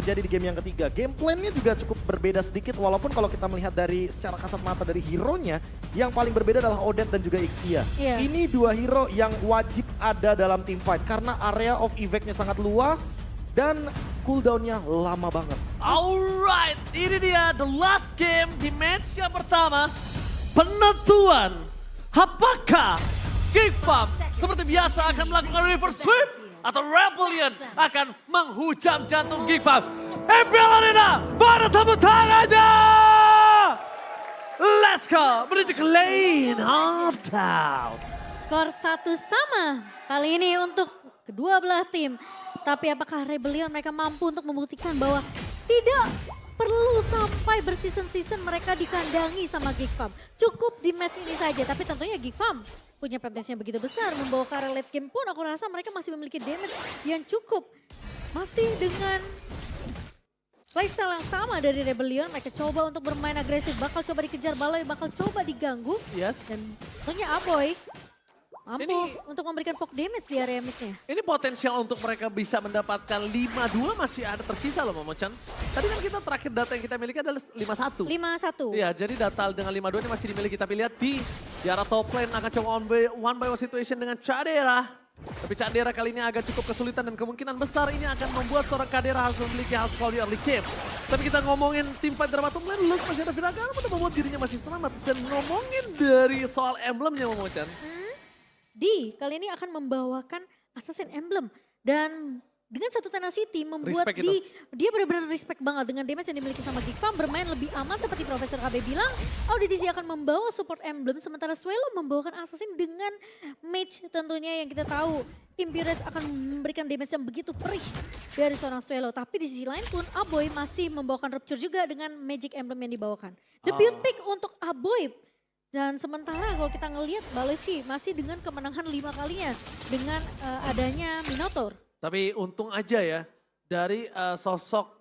terjadi di game yang ketiga. Game plan-nya juga cukup berbeda sedikit walaupun kalau kita melihat dari secara kasat mata dari hero-nya yang paling berbeda adalah Odette dan juga Ixia. Iya. Ini dua hero yang wajib ada dalam team fight karena area of effect-nya sangat luas dan cooldown-nya lama banget. Alright, ini dia the last game di match yang pertama. Penentuan, apakah Gigfam seperti biasa akan melakukan reverse sweep atau Rebellion akan menghujam jantung Gigfam. MPL Arena, pada tepuk tangannya! Let's go, menuju ke lane of town. Skor 1 sama kali ini untuk kedua belah tim. Tapi apakah Rebellion mereka mampu untuk membuktikan bahwa tidak perlu sampai berseason-season mereka dikandangi sama Gigfam. Cukup di match ini saja, tapi tentunya Gigfam punya potensi yang begitu besar. Membawa ke arah late game pun aku rasa mereka masih memiliki damage yang cukup. Masih dengan playstyle yang sama dari Rebellion, mereka coba untuk bermain agresif, bakal coba dikejar Baloi, bakal coba diganggu. Yes. Dan tentunya Aboy mampu Ini- untuk memberikan poke damage di area mid-nya. Ini potensial untuk mereka bisa mendapatkan 5-2 masih ada tersisa loh Momochan. Tadi kan kita terakhir data yang kita miliki adalah 5-1. 5-1. Iya, jadi data dengan 5-2 ini masih dimiliki. Tapi lihat di arah top lane akan coba one by one situation dengan Cadera. Tapi Cadera kali ini agak cukup kesulitan dan kemungkinan besar ini akan membuat seorang Cadera harus memiliki hal sekali di early game. Tapi kita ngomongin tim fight dari bottom lane, Luke masih ada Viragana untuk membuat dirinya masih selamat. Dan ngomongin dari soal emblemnya Momochan. Kali ini akan membawakan Assassin Emblem. Dan dengan satu Tenacity membuat Respect itu. dia benar-benar respect banget dengan damage yang dimiliki sama Gigfam. Bermain lebih aman seperti Profesor KB bilang. ODTC akan membawa support Emblem sementara Swelo membawakan Assassin dengan mage tentunya yang kita tahu. Imperius akan memberikan damage yang begitu perih dari seorang Swelo. Tapi di sisi lain pun Aboy masih membawakan Rupture juga dengan Magic Emblem yang dibawakan. Debut pick untuk Aboy. Dan sementara kalau kita ngelihat Baloyski masih dengan kemenangan 5 kalinya dengan adanya Minotaur. Tapi untung aja ya dari sosok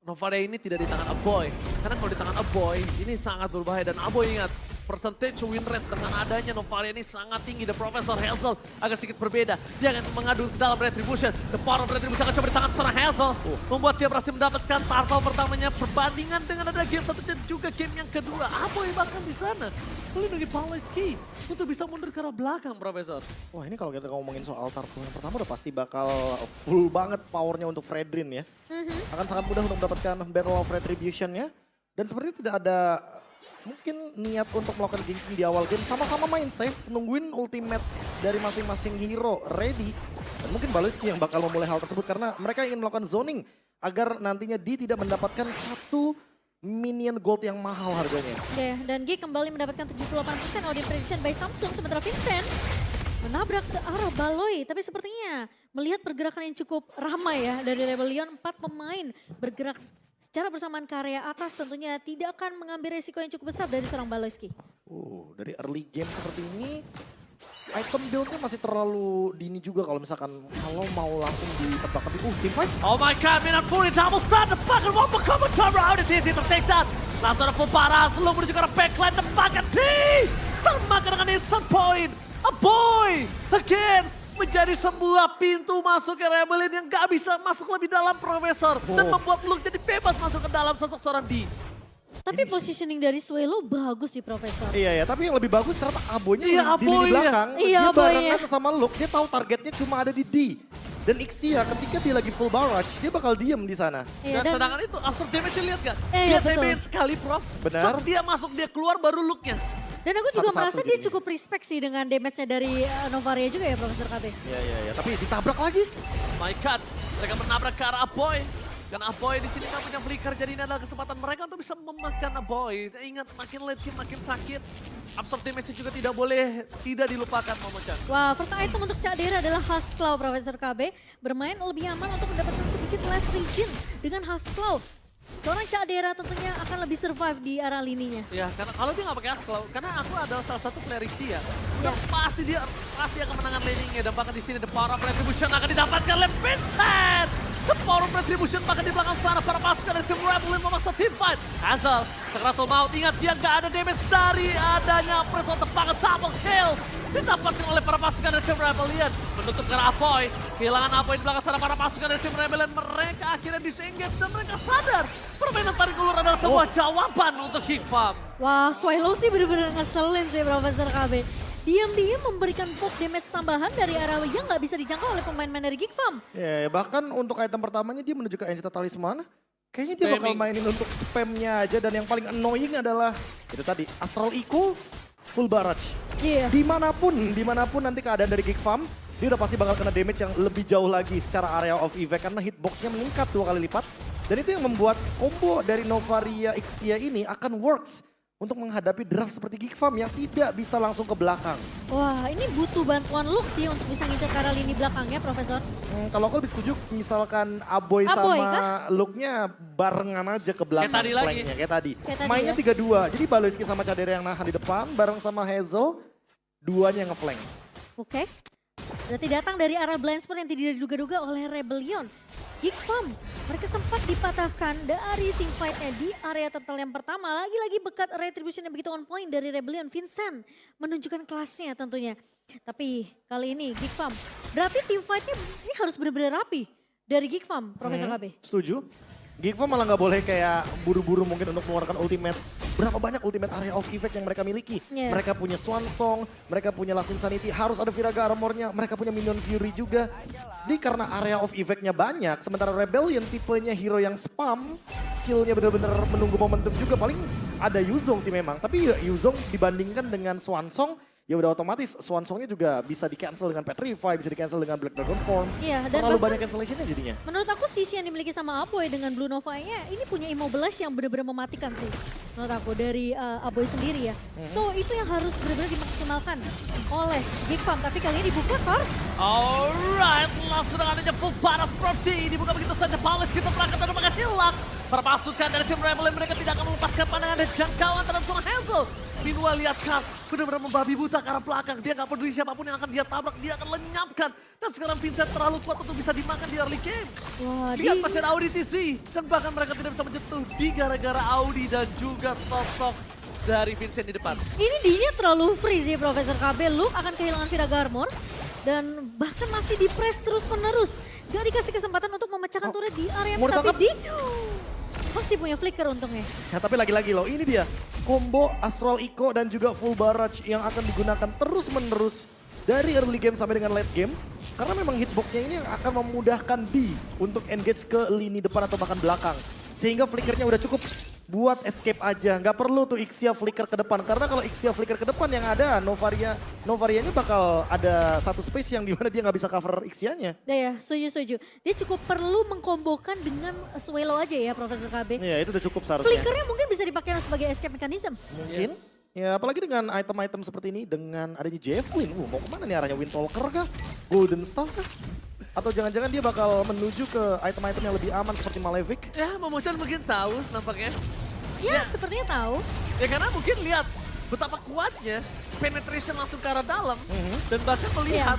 Novaria ini tidak di tangan Aboy. Karena kalau di tangan Aboy ini sangat berbahaya dan Aboy ingat percentage win rate dengan adanya Novaria ini sangat tinggi. The Professor Hazel agak sedikit berbeda. Dia akan mengadu ke dalam Retribution. The power of Retribution akan coba di tangan seorang Hazel. Membuat dia berhasil mendapatkan turtle pertamanya perbandingan dengan ada game satu dan juga game yang kedua. Aboy bahkan di sana melindungi Baloyski untuk bisa mundur ke arah belakang Profesor. Wah ini kalau kita ngomongin soal turtle yang pertama udah pasti bakal full banget powernya untuk Fredrin ya. Akan sangat mudah untuk mendapatkan Battle of Retribution-nya. Dan sepertinya tidak ada mungkin niat untuk melakukan gengsi di awal game. Sama-sama main safe, nungguin ultimate dari masing-masing hero ready. Dan mungkin Baloyski yang bakal memulai hal tersebut karena mereka ingin melakukan zoning. Agar nantinya dia tidak mendapatkan satu minion gold yang mahal harganya. Ya, dan G kembali mendapatkan 78% audience prediction by Samsung. Sementara Vincent menabrak ke arah Baloi. Tapi sepertinya melihat pergerakan yang cukup ramai ya dari Rebellion. 4 pemain bergerak secara bersamaan ke area atas tentunya tidak akan mengambil resiko yang cukup besar dari seorang Baloyski. Dari early game seperti ini, item build-nya masih terlalu dini juga kalau misalkan kalau mau langsung ditebak. Tapi team fight. Oh my god, Minan Fury double stun, the bucket won't become a turn around, it's easy to take that. Langsung ada full parah, selalu menuju ke arah backline, the bucket T! Termakan dengan instant point. A boy, again, menjadi sebuah pintu masuk ke Rebellion yang gak bisa masuk lebih dalam Profesor. Dan membuat Luke jadi bebas masuk ke dalam sosok seorang D. Tapi positioning dari Swelo bagus di Profesor. Iya ya, tapi yang lebih bagus ternyata Aboynya Iya, di lini Aboy, belakang. iya. Iya, Dia Aboynya. barengan sama Luke, dia tahu targetnya cuma ada di D. Dan Ixia ketika dia lagi full barrage, dia bakal diem di sana. Iya, Dan sedangkan itu absurd damage lihat gak? Iya, Dia betul. damage sekali Prof. Benar. Saat dia masuk, dia keluar baru Luke-nya. Dan aku juga Satu-satu merasa dia jadinya. cukup respect sih dengan damage-nya dari Novaria juga ya Profesor KB. Iya, tapi ditabrak lagi. My god, mereka menabrak ke arah Aboy. Dan Aboy di sini nggak punya flicker, jadi ini adalah kesempatan mereka untuk bisa memakan Aboy. Ingat, makin late game makin sakit. Absorb damage juga tidak boleh, tidak dilupakan Momochan. Wah, first item untuk Cadera adalah Huskclaw Profesor KB. Bermain lebih aman untuk mendapatkan sedikit left region dengan Huskclaw. Seorang Cadera tentunya akan lebih survive di arah lininya. Ya, karena kalau dia nggak pakai Asclaw, karena aku adalah salah satu player Ixia. Ya. Dan pasti dia akan menangan laningnya. Dan bahkan di sini the power of retribution akan didapatkan oleh Vincent. The Power of Retribution bahkan di belakang sana para pasukan dari tim Rebellion memaksa team fight. Hazel, Sakratul Maut, ingat dia nggak ada damage dari adanya press on tepangan double kill. Didapatkan oleh para pasukan dari tim Rebellion. Menutup ke arah Apoy. Kehilangan Apoy di belakang sana para pasukan dari tim Rebellion. Mereka akhirnya disengage dan mereka sadar. Permainan tarik ulur adalah sebuah jawaban untuk Geek Farm. Wah, Swallow sih bener-bener ngeselin sih Profesor KB. Diam-diam memberikan poke damage tambahan dari arah yang nggak bisa dijangkau oleh pemain-pemain dari Geek Farm. Ya, bahkan untuk item pertamanya dia menuju ke Ancient Talisman. Kayaknya dia bakal Spamming. mainin untuk spamnya aja dan yang paling annoying adalah itu tadi Astral Echo full barrage. Iya. Dimanapun nanti keadaan dari Geek Farm, dia udah pasti bakal kena damage yang lebih jauh lagi secara area of effect karena hitboxnya meningkat 2 kali lipat. Dan itu yang membuat combo dari Novaria Ixia ini akan works untuk menghadapi draft seperti Geek Farm yang tidak bisa langsung ke belakang. Wah, ini butuh bantuan Luke sih untuk bisa ngincer ke arah lini belakangnya, Profesor. Kalau aku lebih setuju misalkan Aboy Aboy sama Luke-nya barengan aja ke belakang Kayak tadi lagi. flanknya, kayak tadi. Kayak tadi Mainnya ya. 3-2, jadi Baloyski sama Cadere yang nahan di depan bareng sama Hazel, duanya ngeflank. Oke. Berarti datang dari arah blind spot yang tidak diduga-duga oleh Rebellion. Geek Farm, mereka sempat dipatahkan dari team fight-nya di area turtle yang pertama. Lagi-lagi bekat retribution yang begitu on point dari Rebellion. Vincent menunjukkan kelasnya tentunya. Tapi kali ini Geek Farm, berarti team fight-nya ini harus benar-benar rapi dari Geek Farm, Profesor KB. Setuju. Geek Farm malah nggak boleh kayak buru-buru mungkin untuk mengeluarkan ultimate. Berapa banyak ultimate area of effect yang mereka miliki. Yeah. Mereka punya Swan Song, mereka punya Last Insanity, harus ada Viraga Armor-nya, mereka punya Minion Fury juga. Ini karena area of effect-nya banyak, sementara Rebellion tipenya hero yang spam, skillnya benar-benar menunggu momentum juga. Paling ada Yuzong sih memang, tapi Yuzong dibandingkan dengan Swan Song, ya udah otomatis Swan Song-nya juga bisa di-cancel dengan Petrify, bisa di-cancel dengan Black Dragon Form. Iya, dan Terlalu bahkan banyak cancellation-nya jadinya. menurut aku sisi yang dimiliki sama Apoy dengan Blue Nova-nya ini punya immobilize yang benar-benar mematikan sih. Menurut aku dari Apoy sendiri ya. So itu yang harus benar-benar dimaksimalkan oleh Geek Farm. Tapi kali ini dibuka Kars. Alright, langsung dengan adanya full barat seperti dibuka begitu saja. Paulus kita berangkat dan bahkan hilang. Para pasukan dari tim Rebellion mereka tidak akan melepaskan pandangan dan jangkauan terhadap seorang Hazel. Meanwhile lihat Kars benar-benar membabi buta ke arah belakang. Dia nggak peduli siapapun yang akan dia tabrak, dia akan lenyapkan. Dan sekarang Vincent terlalu kuat untuk bisa dimakan di early game. Wah, Lihat masih ada Audi TC. Dan bahkan mereka tidak bisa menyentuh di gara-gara Audi dan juga sosok dari Vincent di depan. ini dia terlalu free sih Profesor KB. Luke akan kehilangan Viraga Armor. Dan bahkan masih di-press terus-menerus. Gak dikasih kesempatan untuk memecahkan turret di area Mau ditangkap? tapi masih punya flicker untungnya. Ya, tapi lagi-lagi loh, ini dia combo Astral Echo dan juga Full Barrage yang akan digunakan terus-menerus dari early game sampai dengan late game. Karena memang hitboxnya ini yang akan memudahkan D untuk engage ke lini depan atau bahkan belakang. Sehingga flickernya udah cukup buat escape aja. Nggak perlu tuh Ixia flicker ke depan. Karena kalau Ixia flicker ke depan yang ada Novaria ini bakal ada satu space yang dimana dia nggak bisa cover Ixianya. Ya, setuju. Dia cukup perlu mengkombokan dengan Swallow aja ya Profesor KB. Iya itu udah cukup seharusnya. Flickernya mungkin bisa dipakai sebagai escape mechanism. Mungkin. Ya apalagi dengan item-item seperti ini, dengan adanya Javelin. Mau kemana nih arahnya? Windtalker kah? Golden Staff kah? Atau jangan-jangan dia bakal menuju ke item-item yang lebih aman seperti Malefic? Ya, Momochan mungkin tahu nampaknya. Ya, Ya. sepertinya tahu. Ya karena mungkin lihat betapa kuatnya penetration langsung ke arah dalam. Dan bahkan melihat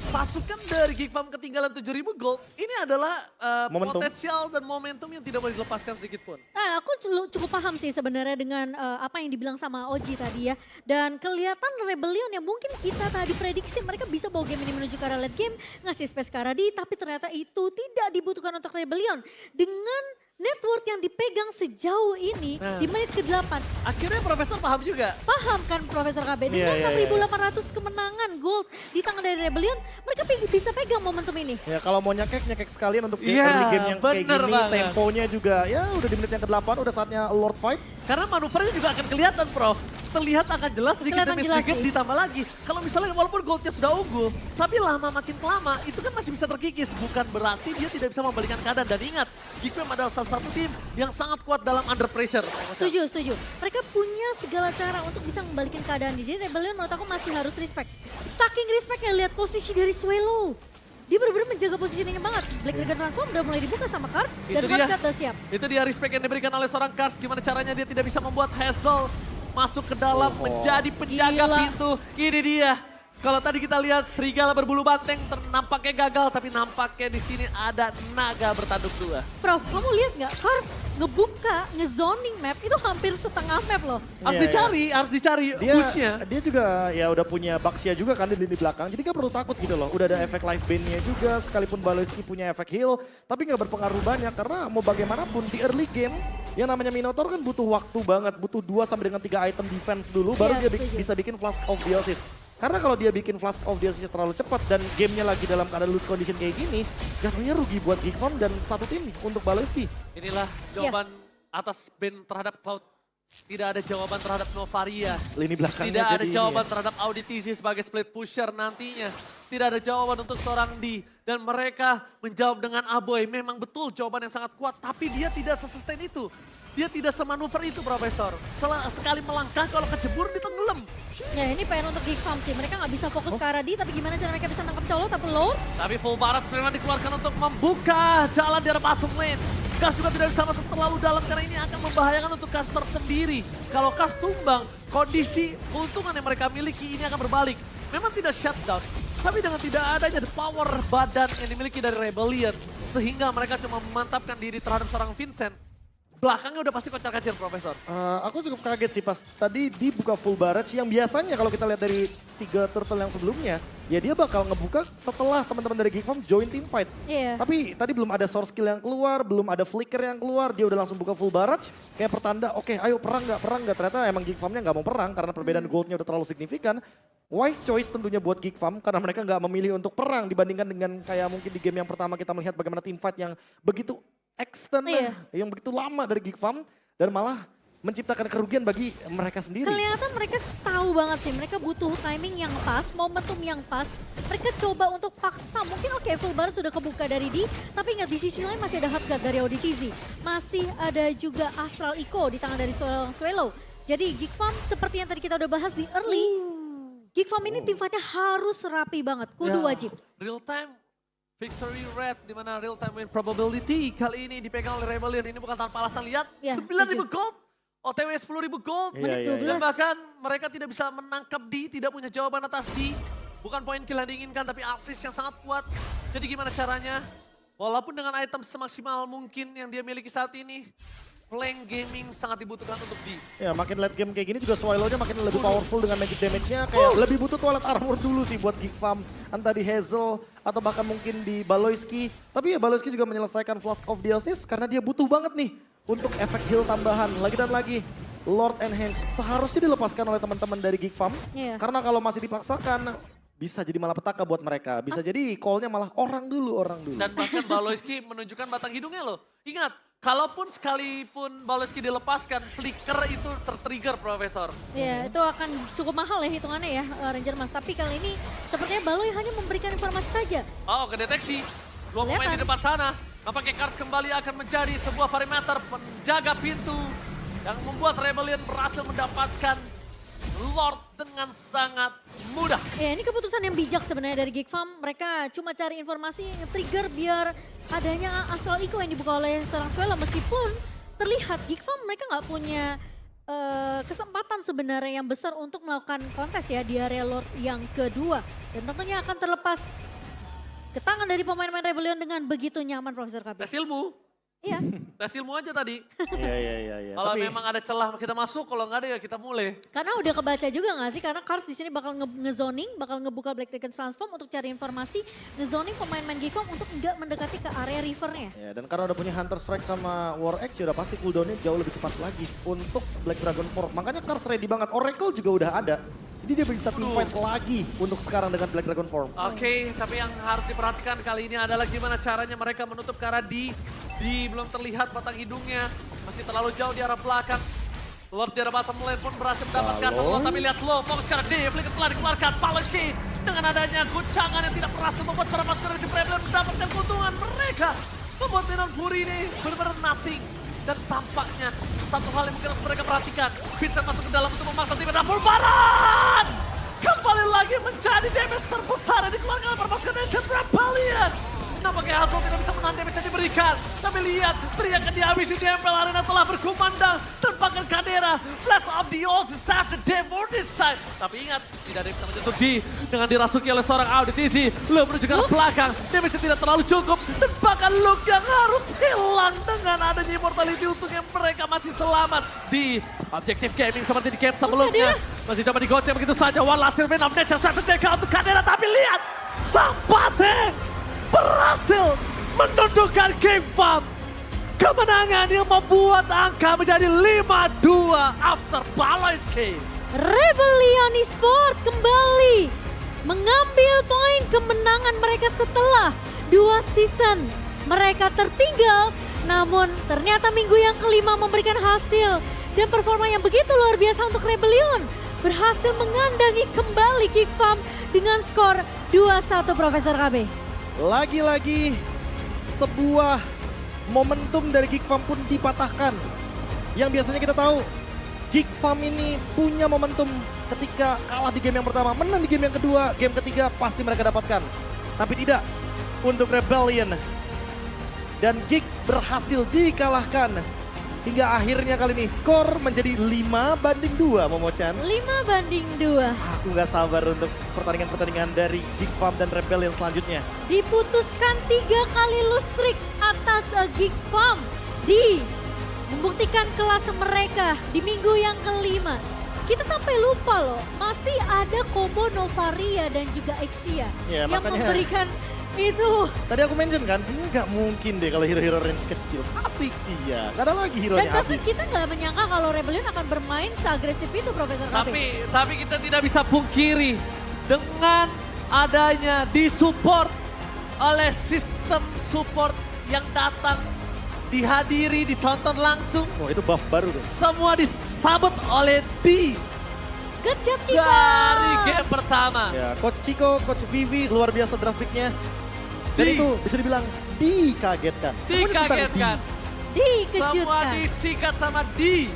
pasukan dari Geek Farm ketinggalan 7.000 gold. Ini adalah Momentum. potensial dan momentum yang tidak boleh dilepaskan sedikit pun. Nah, aku cukup paham sih sebenarnya dengan apa yang dibilang sama Oji tadi ya. Dan kelihatan Rebellion yang mungkin kita tadi prediksi mereka bisa bawa game ini menuju ke arah late game. Ngasih space ke arah D, tapi ternyata itu tidak dibutuhkan untuk Rebellion. Dengan network yang dipegang sejauh ini Nah. di menit ke-8. Akhirnya Profesor paham juga. Paham kan Profesor KB? Dengan Iya, iya, 6.800 kemenangan gold di tangan dari Rebellion, mereka bisa pegang momentum ini. Ya kalau mau nyekek sekalian untuk Iya, early game yang kayak bener gini. banget. Temponya juga ya udah di menit yang ke-8 udah saatnya Lord Fight. Karena manuvernya juga akan kelihatan, Prof. Terlihat akan jelas sedikit Kelihatan demi jelas sedikit sih. ditambah lagi. Kalau misalnya walaupun goldnya sudah unggul, tapi lama makin lama itu kan masih bisa terkikis. Bukan berarti dia tidak bisa membalikan keadaan. Dan ingat, Geek Farm adalah salah satu tim yang sangat kuat dalam under pressure. Setuju. Mereka punya segala cara untuk bisa membalikin keadaan. Jadi Rebellion menurut aku masih harus respect. Saking respectnya lihat posisi dari Swallow. Dia benar-benar menjaga positioningnya banget. Black Dragon Transform udah mulai dibuka sama Kars. Dan Itu dia. Kars udah siap. Itu dia respect yang diberikan oleh seorang Kars. Gimana caranya dia tidak bisa membuat Hazel masuk ke dalam menjadi penjaga Gila. pintu. Ini dia. Kalau tadi kita lihat serigala berbulu banteng nampaknya gagal, tapi nampaknya di sini ada naga bertanduk dua. Prof, kamu lihat nggak? Kars ngebuka, ngezoning map itu hampir setengah map loh. Harus Iya, dicari pushnya. Dia juga ya udah punya Baxia juga kan di lini belakang. Jadi gak perlu takut gitu loh. Udah ada efek life band-nya juga. Sekalipun Baloyski punya efek heal. Tapi gak berpengaruh banyak. Karena mau bagaimanapun di early game. Yang namanya Minotaur kan butuh waktu banget. Butuh 2 sampai dengan 3 item defense dulu. Baru Iya, dia bisa bikin Flask of Dionysus. Karena kalau dia bikin Flask of Dionysus terlalu cepat. Dan gamenya lagi dalam keadaan loose condition kayak gini. Jatuhnya rugi buat Geekfarm dan satu tim untuk Baloyski. Inilah jawaban atas ban terhadap Cloud. Tidak ada jawaban terhadap Novaria. Lini belakangnya Tidak ada jadi ini jawaban ya. terhadap Auditizi sebagai split pusher nantinya. Tidak ada jawaban untuk seorang D. Dan mereka menjawab dengan Aboy. Memang betul jawaban yang sangat kuat. Tapi dia tidak sesustain itu. Dia tidak semanuver itu, Profesor. Sekali melangkah kalau kejebur ditenggelam. Ya ini PR untuk Geekfarm sih. Mereka nggak bisa fokus ke arah D, tapi gimana cara mereka bisa nangkap Colo, tapi Lord. Tapi full barat memang dikeluarkan untuk membuka jalan di arah bottom lane. Kas juga tidak bisa masuk terlalu dalam karena ini akan membahayakan untuk Caster sendiri. Kalau Kas tumbang, kondisi keuntungan yang mereka miliki ini akan berbalik. Memang tidak shutdown, tapi dengan tidak adanya the power badan yang dimiliki dari Rebellion. Sehingga mereka cuma memantapkan diri terhadap seorang Vincent. Belakangnya udah pasti kocar-kacir, Profesor. Aku cukup kaget sih pas tadi dibuka full barrage yang biasanya kalau kita lihat dari 3 turtle yang sebelumnya, ya dia bakal ngebuka setelah teman-teman dari Geekfarm join team fight. Iya. Tapi tadi belum ada source skill yang keluar, belum ada flicker yang keluar, dia udah langsung buka full barrage. Kayak pertanda, oke ayo perang nggak. Ternyata emang Geekfarmnya nggak mau perang karena perbedaan goldnya udah terlalu signifikan. Wise choice tentunya buat Geekfarm karena mereka nggak memilih untuk perang dibandingkan dengan kayak mungkin di game yang pertama kita melihat bagaimana team fight yang begitu extend, yang begitu lama dari Geekfarm dan malah menciptakan kerugian bagi mereka sendiri. Kelihatan mereka tahu banget sih, mereka butuh timing yang pas, momentum yang pas. Mereka coba untuk paksa, mungkin oke full bar sudah kebuka dari D, tapi ingat di sisi lain masih ada Hardguard dari Auditizi. Masih ada juga Astral Echo di tangan dari Swallow. Jadi Geekfarm seperti yang tadi kita udah bahas di early, Geekfarm ini tim fightnya harus rapi banget, kudu wajib. Real time victory rate di mana real time win probability kali ini dipegang oleh Rebellion. Ini bukan tanpa alasan, lihat Ya, 9.000 gold. OTW 10.000 gold. Menit Iya, 12. Dan bahkan mereka tidak bisa menangkap D, tidak punya jawaban atas D. Bukan poin kill yang diinginkan tapi assist yang sangat kuat. Jadi gimana caranya? Walaupun dengan item semaksimal mungkin yang dia miliki saat ini, flank gaming sangat dibutuhkan untuk D. Ya makin late game kayak gini juga Swallow-nya makin lebih powerful dengan magic damage-nya. Kayak lebih butuh toilet armor dulu sih buat Geekfarm. Entah di Hazel atau bahkan mungkin di Baloyski. Tapi ya Baloyski juga menyelesaikan Flask of Dionysus karena dia butuh banget nih untuk efek heal tambahan. Lagi dan lagi Lord Enhance seharusnya dilepaskan oleh teman-teman dari Geekfarm. Iya. Karena kalau masih dipaksakan bisa jadi malapetaka buat mereka. Bisa jadi call-nya malah orang dulu. Dan bahkan Baloyski menunjukkan batang hidungnya loh. Ingat, kalaupun sekalipun Baloyski dilepaskan, flicker itu tertrigger, Profesor. Ya, itu akan cukup mahal ya hitungannya ya Ranger Mas. Tapi kali ini sepertinya Baloy hanya memberikan informasi saja. Oh, kedeteksi. Dua pemain di Kelihatan. depan sana. Nampaknya Kars kembali akan menjadi sebuah perimeter penjaga pintu yang membuat Rebellion berhasil mendapatkan Lord dengan sangat mudah. Ya ini keputusan yang bijak sebenarnya dari Geekfarm. Mereka cuma cari informasi nge-trigger biar adanya Astral Echo yang dibuka oleh seorang Swallow. Meskipun terlihat Geekfarm mereka nggak punya kesempatan sebenarnya yang besar untuk melakukan kontes ya di area Lord yang kedua. Dan tentunya akan terlepas ke tangan dari pemain-pemain Rebellion dengan begitu nyaman, Profesor KB. Tes ilmu. Iya. Tes ilmu aja tadi. Iya. Kalau memang ada celah kita masuk, kalau nggak ada ya kita mulai. Karena udah kebaca juga nggak sih? Karena Kars di sini bakal nge-zoning, bakal ngebuka Black Dragon Transform untuk cari informasi, nge-zoning pemain-pemain Geekfarm untuk nggak mendekati ke area rivernya. Ya, dan karena udah punya Hunter Strike sama War Axe ya udah pasti cooldownnya jauh lebih cepat lagi untuk Black Dragon 4. Makanya Kars ready banget. Oracle juga udah ada. Jadi dia bisa team fight lagi untuk sekarang dengan Black Dragon Form. Oke, tapi yang harus diperhatikan kali ini adalah gimana caranya mereka menutup ke arah D. D belum terlihat batang hidungnya, masih terlalu jauh di arah belakang. Lord di arah bottom lane pun berhasil mendapatkan Lord, tapi lihat Lo, fokus ke arah D, flicker telah dikeluarkan. Baloyski dengan adanya guncangan yang tidak berhasil membuat para pasukan dari Rebellion mendapatkan keuntungan. Mereka membuat Menon Fury ini benar-benar nothing. Dan tampaknya satu hal yang mungkin harus mereka perhatikan. Vincent masuk ke dalam untuk memaksa tim Dapur Barat. Kembali lagi menjadi damage terbesar yang dikeluarkan oleh pasukan Ancient Rebellion. Nampaknya Hazel tidak bisa menahan damage yang diberikan. Tapi lihat, teriakan dihabisi, Tempel Arena telah berkumandang. Dan menembakkan Kadera. Blast of the Oasis after Devor this time. Tapi ingat, tidak ada yang bisa menyentuh D dengan dirasuki oleh seorang Auditizi. Lo menuju ke arah belakang, damage tidak terlalu cukup. Dan bahkan Luke yang harus hilang dengan adanya immortality untuk yang mereka masih selamat. Di Objective Gaming seperti di game sebelumnya. Masih coba digocek begitu saja. One last Sylvan of Nature sampai take out untuk Kadera. Tapi lihat, Sampate berhasil menundukkan King Farm. Kemenangan yang membuat angka menjadi 5-2 after Baloiski. Rebellion Esport kembali mengambil poin kemenangan mereka setelah 2 season. Mereka tertinggal, namun ternyata minggu yang kelima memberikan hasil. Dan performa yang begitu luar biasa untuk Rebellion. Berhasil mengandangi kembali Geek Farm dengan skor 2-1 Profesor KB. Lagi-lagi sebuah momentum dari Geek Farm pun dipatahkan. Yang biasanya kita tahu, Geek Farm ini punya momentum ketika kalah di game yang pertama, menang di game yang kedua, game ketiga pasti mereka dapatkan. Tapi tidak untuk Rebellion. Dan Geek berhasil dikalahkan. Hingga akhirnya kali ini skor menjadi 5-2 Momo-chan. 5-2. Aku gak sabar untuk pertandingan-pertandingan dari Geek Farm dan Rebellion selanjutnya. Diputuskan 3 kali lose streak atas Geek Farm. Membuktikan kelas mereka di minggu yang kelima. Kita sampai lupa loh, masih ada combo Novaria dan juga Exia Ya, yang makanya memberikan itu. tadi aku mention kan, nggak mungkin deh kalau hero-hero range kecil. Pasti sih ya, gak ada lagi Dan hero-nya bahkan habis. kita nggak menyangka kalau Rebellion akan bermain seagresif itu, Profesor KB. Tapi kita tidak bisa pungkiri dengan adanya disupport oleh sistem support yang datang, dihadiri, ditonton langsung. Oh itu buff baru tuh. Semua disambut oleh D Good job, Chico. dari game pertama. Ya, Coach Chico, Coach Vivi, luar biasa draft pick-nya. Dan Di. itu bisa dibilang dikagetkan. Semuanya tentang Dikagetkan. Semua Dikejutkan. disikat sama D.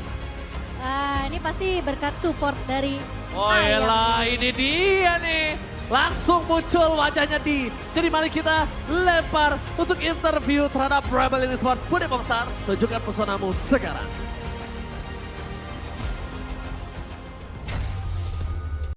Ini pasti berkat support dari Oh Ayam. elah, ini dia nih. Langsung muncul wajahnya D. Jadi mari kita lempar untuk interview terhadap Rebellion Esport. Bude Bongstar, tunjukkan pesonamu sekarang.